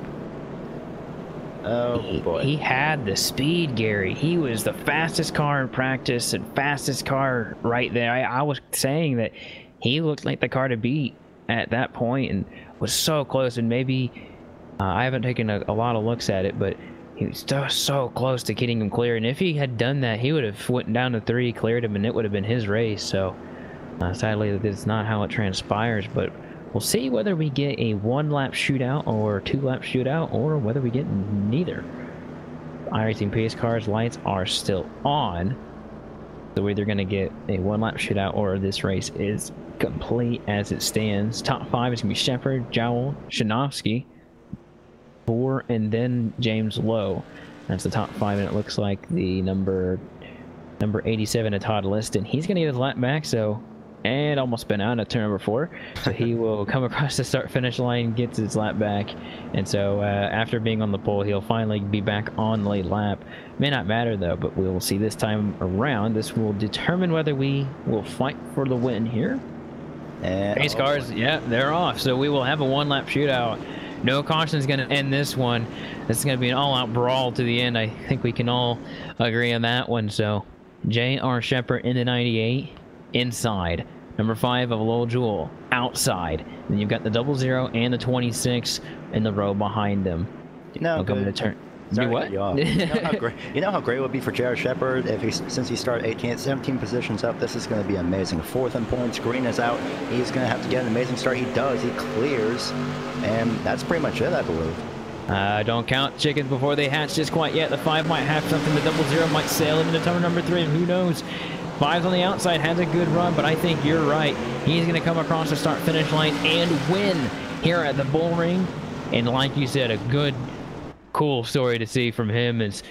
Oh boy. He had the speed, Gary. He was the fastest car in practice and fastest car right there. I was saying that he looked like the car to beat at that point and was so close. And maybe I haven't taken a lot of looks at it, but he was so close to getting him clear. And if he had done that, he would have went down to 3, cleared him, and it would have been his race. So sadly, that's not how it transpires, but we'll see whether we get a 1-lap shootout or 2-lap shootout, or whether we get neither. iRacing pace cars lights are still on. So either going to get a one-lap shootout or this race is complete as it stands. Top 5 is going to be Shepard, Jowl, Shinovsky, 4, and then James Lowe. That's the top 5, and it looks like the number 87 of Todd Liston. He's going to get his lap back, so... And almost spin out at turn number 4. So he will come across the start-finish line, gets his lap back. And so after being on the pole, he'll finally be back on the lead lap. May not matter, though, but we will see this time around. This will determine whether we will fight for the win here. And pace cars, yeah, they're off. So we will have a one-lap shootout. No caution is going to end this one. This is going to be an all-out brawl to the end. I think we can all agree on that one. So J.R. Shepard in the 98. Inside. Number 5 of Lowell Jewell outside. Then you've got the 00 and the 26 in the row behind them. You know, to turn. Sorry, what? You know how great it would be for J.R. Shepard if since he started 18th, 17 positions up. This is going to be amazing. 4th in points. Green is out. He's going to have to get an amazing start. He does. He clears, and that's pretty much it, I believe. Don't count chickens before they hatch just quite yet. The 5 might have something. The 00 might sail into turn number 3, and who knows? 5's on the outside, has a good run, but I think you're right. He's going to come across the start-finish line and win here at the Bullring. And like you said, a good, cool story to see from him. Is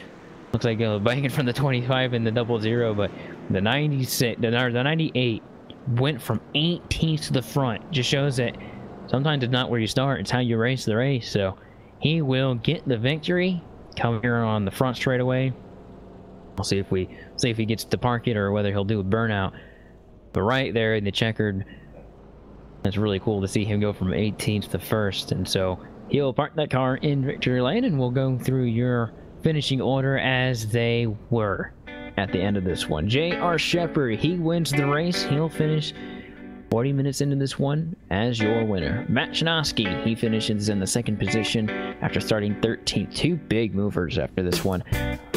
looks like banging from the 25 and the 00, but the 96, the 98 went from 18th to the front. Just shows that sometimes it's not where you start, it's how you race the race. So he will get the victory. Come here on the front straightaway. We'll see if he gets to park it or whether he'll do a burnout. But right there in the checkered, that's really cool to see him go from 18th to 1st. And so he'll park that car in victory lane, and we'll go through your finishing order as they were at the end of this one. J.R. Shepard, he wins the race. He'll finish 40 minutes into this one as your winner. Matt Shinovsky, he finishes in the 2nd position after starting 13th. 2 big movers after this one.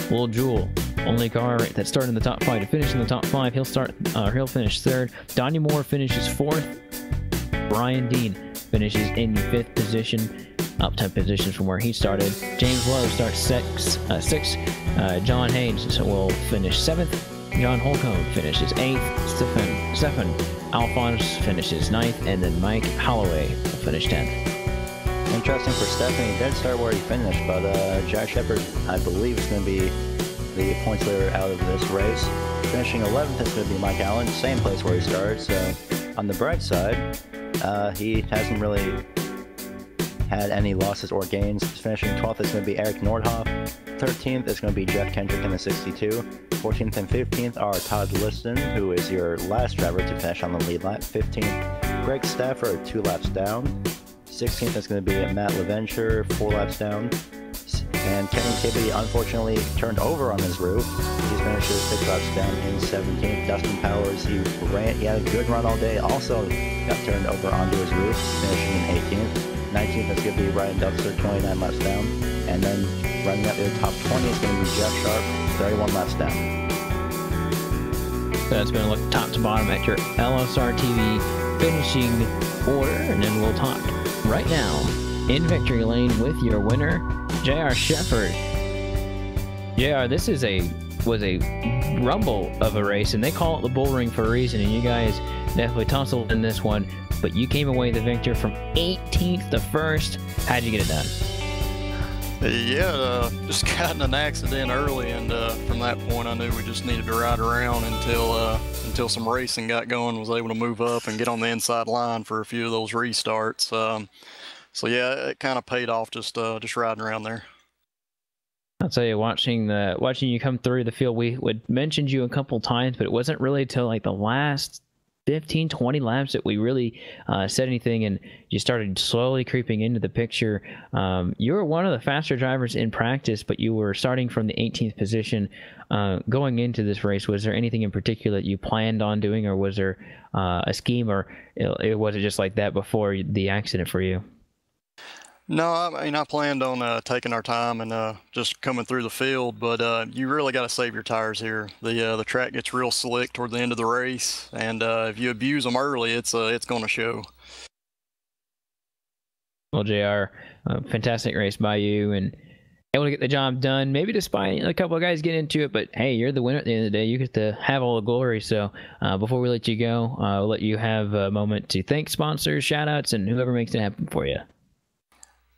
Lowell Jewell, only car that started in the top 5 to finish in the top 5. He'll finish 3rd. Donnie Moore finishes 4th. Brian Dean finishes in the 5th position, up 10 positions from where he started. James Lowe starts 6th. John Haynes will finish 7th. John Holcomb finishes 8th. Stephen Alphonse finishes 9th, and then Mike Holloway will finish 10th. Interesting for Stephanie. He did start where he finished, but J.R. Shepard, I believe, is going to be the points leader out of this race. Finishing 11th is going to be Mike Allen, same place where he started. So on the bright side, he hasn't really had any losses or gains. Finishing 12th is going to be Eric Nordhoff. 13th is going to be Jeff Kendrick in the 62. 14th and 15th are Todd Liston, who is your last driver to finish on the lead lap. 15th, Greg Stafford, 2 laps down. 16th is going to be Matt LaVenture, 4 laps down. And Kevin Kibbe unfortunately turned over on his roof. He's finished 6 laps down in 17th. Dustin Powers, he had a good run all day, also got turned over onto his roof, finishing in 18th. 19th is going to be Ryan Dubster, 29 laps down. And then running up to the top 20 is going to be Jeff Sharp, 31 laps down. So that's going to look top to bottom at your LSRTV finishing order, and then we'll talk right now in victory lane with your winner, J.R. Shepard. JR, this was a rumble of a race, and they call it the Bullring for a reason, and you guys definitely tussled in this one, but you came away the victor from 18th to 1st. How'd you get it done? Yeah, just got in an accident early, and from that point I knew we just needed to ride around until some racing got going, was able to move up and get on the inside line for a few of those restarts. So yeah, it kind of paid off just riding around there. I'll tell you, watching you come through the field, we would mentioned you a couple times, but it wasn't really till like the last 15-20 laps that we really said anything, and you started slowly creeping into the picture. You were one of the faster drivers in practice, but you were starting from the 18th position going into this race. Was there anything in particular that you planned on doing, or was there a scheme, or was it just like that before the accident for you? No, I mean, I planned on taking our time and just coming through the field, but you really got to save your tires here. The track gets real slick toward the end of the race, and if you abuse them early, it's going to show. Well, JR, fantastic race by you, and able to get the job done, maybe despite a couple of guys getting into it, but hey, you're the winner at the end of the day. You get to have all the glory. So before we let you go, I'll let you have a moment to thank sponsors, shout outs, and whoever makes it happen for you.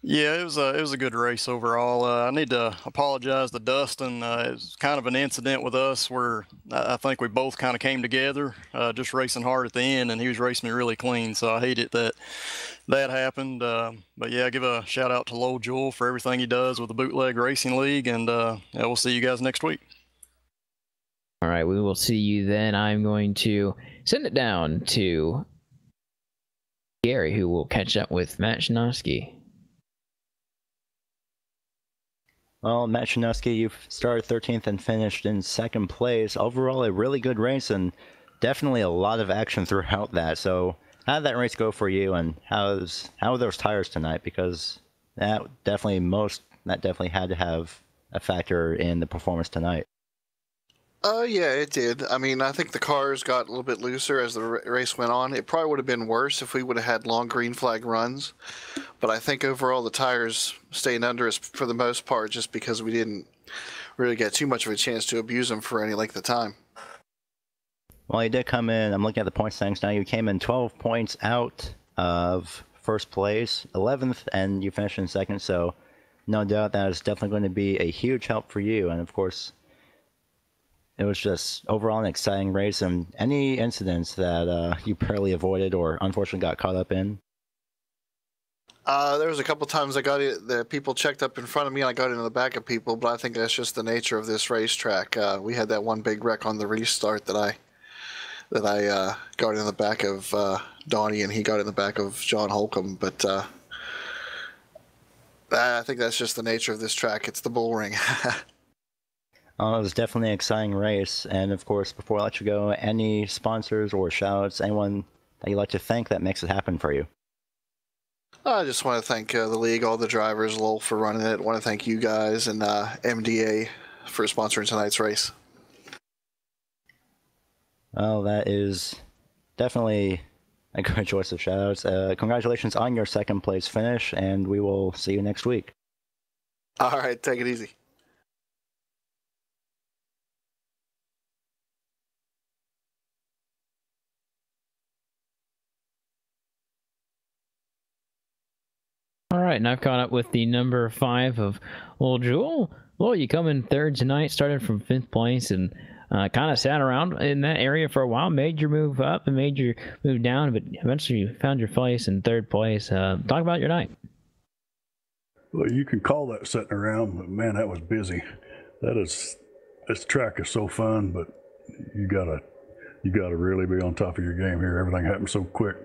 Yeah, it was a good race overall. I need to apologize to Dustin. It was kind of an incident with us where I think we both kind of came together, just racing hard at the end, and he was racing me really clean. So I hate it that happened. But yeah, give a shout out to Lowell Jewell for everything he does with the Bootleg Racing League, and yeah, we'll see you guys next week. All right, we will see you then. I'm going to send it down to Gary, who will catch up with Matt Shinovsky. Well, Matt Shinovsky, you've started 13th and finished in 2nd place. Overall, a really good race and definitely a lot of action throughout that. So how did that race go for you, and how are those tires tonight? Because that definitely had to have a factor in the performance tonight. Yeah, it did. I mean, I think the cars got a little bit looser as the race went on. It probably would have been worse if we would have had long green flag runs. But I think overall the tires stayed under us for the most part just because we didn't really get too much of a chance to abuse them for any length of time. Well, you did come in, I'm looking at the point standings now, you came in 12 points out of 1st place, 11th, and you finished in 2nd. So no doubt that is definitely going to be a huge help for you. And of course, it was just overall an exciting race. And any incidents that you barely avoided or unfortunately got caught up in? There was a couple times I got it, the people checked up in front of me and I got into the back of people, but I think that's just the nature of this racetrack. We had that one big wreck on the restart that I got in the back of Donnie, and he got in the back of John Holcomb. But I think that's just the nature of this track. It's the Bullring. It was definitely an exciting race. And of course, before I let you go, any sponsors or shout-outs, anyone that you'd like to thank that makes it happen for you? I just want to thank the league, all the drivers, Lowell for running it. I want to thank you guys and MDA for sponsoring tonight's race. Well, that is definitely a good choice of shout-outs. Congratulations on your 2nd place finish, and we will see you next week. All right, take it easy. All right, and I've caught up with the number 5 of Lowell Jewell. Lowell, you come in 3rd tonight, started from 5th place, and kind of sat around in that area for a while, made your move up and made your move down, but eventually you found your place in 3rd place. Talk about your night. Well, you can call that sitting around, but man, that was busy. This track is so fun, but you gotta really be on top of your game here. Everything happened so quick.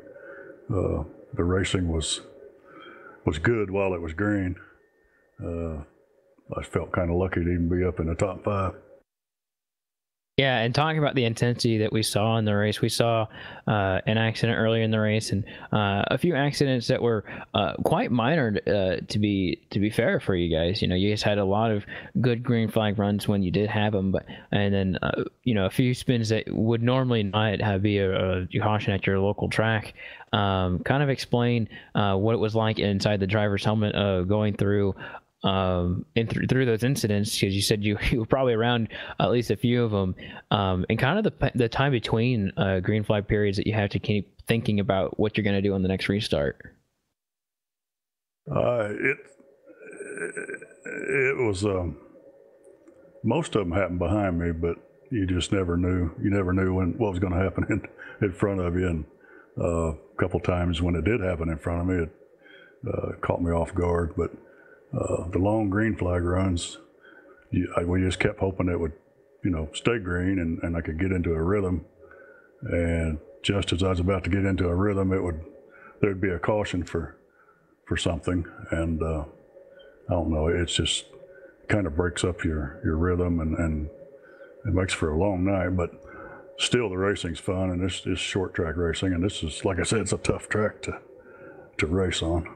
The racing was good while it was green. I felt kind of lucky to even be up in the top 5. Yeah, and talking about the intensity that we saw in the race, we saw an accident earlier in the race, and a few accidents that were quite minor. To be fair for you guys, you guys had a lot of good green flag runs when you did have them, and then a few spins that would normally not be a caution at your local track. Kind of explain what it was like inside the driver's helmet going through. Through those incidents, because you said you were probably around at least a few of them, and kind of the time between green flag periods that you have to keep thinking about what you're going to do on the next restart. It was most of them happened behind me, but you just never knew. You never knew what was going to happen in front of you, and a couple times when it did happen in front of me, it caught me off guard, but. The long green flag runs, we just kept hoping it would, stay green and I could get into a rhythm. And just as I was about to get into a rhythm, there'd be a caution for something. And I don't know, it's just kind of breaks up your rhythm and it makes for a long night. But still, the racing's fun, and this is short track racing, and this is, like I said, it's a tough track to race on.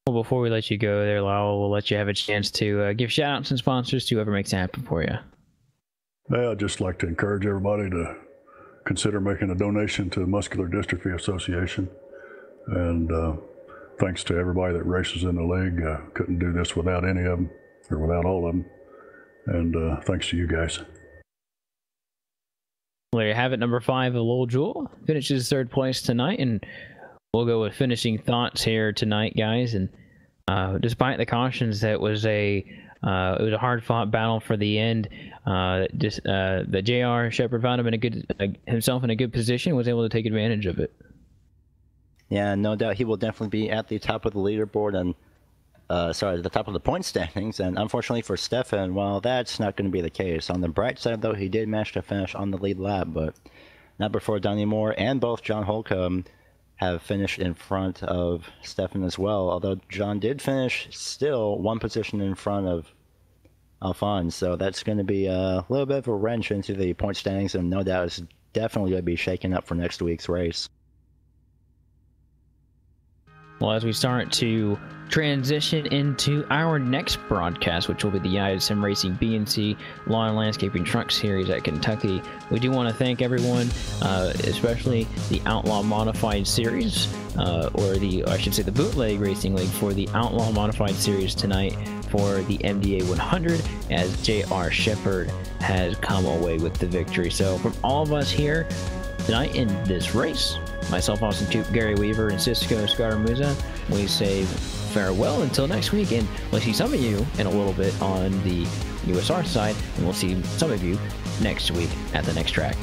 Well, before we let you go there, Lowell, we'll let you have a chance to give shout-outs and sponsors to whoever makes it happen for you. Well, I'd just like to encourage everybody to consider making a donation to the Muscular Dystrophy Association. And thanks to everybody that races in the league. Couldn't do this without any of them, or without all of them. And thanks to you guys. Well, there you have it. Number 5, Lowell Jewell finishes 3rd place tonight, and we'll go with finishing thoughts here tonight, guys. And despite the cautions, that was it was a hard-fought battle for the end. The JR Shepard found him himself in a good position, was able to take advantage of it. Yeah, no doubt he will definitely be at the top of the leaderboard and the top of the point standings. And unfortunately for Stefan, well, that's not going to be the case. On the bright side, though, he did manage to finish on the lead lap, but not before Donnie Moore and both John Holcomb have finished in front of Stefan as well. Although John did finish still 1 position in front of Alphonse, so that's going to be a little bit of a wrench into the point standings, and no doubt it's definitely going to be shaken up for next week's race. Well, as we start to transition into our next broadcast, which will be the United Sim Racing BNC Lawn and Landscaping Truck Series at Kentucky, we do want to thank everyone, especially the Outlaw Modified Series, I should say the Bootleg Racing League, for the Outlaw Modified Series tonight for the MDA 100, as JR Shepard has come away with the victory. So from all of us here tonight in this race, myself, Austin Coop, Gary Weaver, and Cisco Scaramuza, we say farewell until next week, and we'll see some of you in a little bit on the USR side, and we'll see some of you next week at the next track.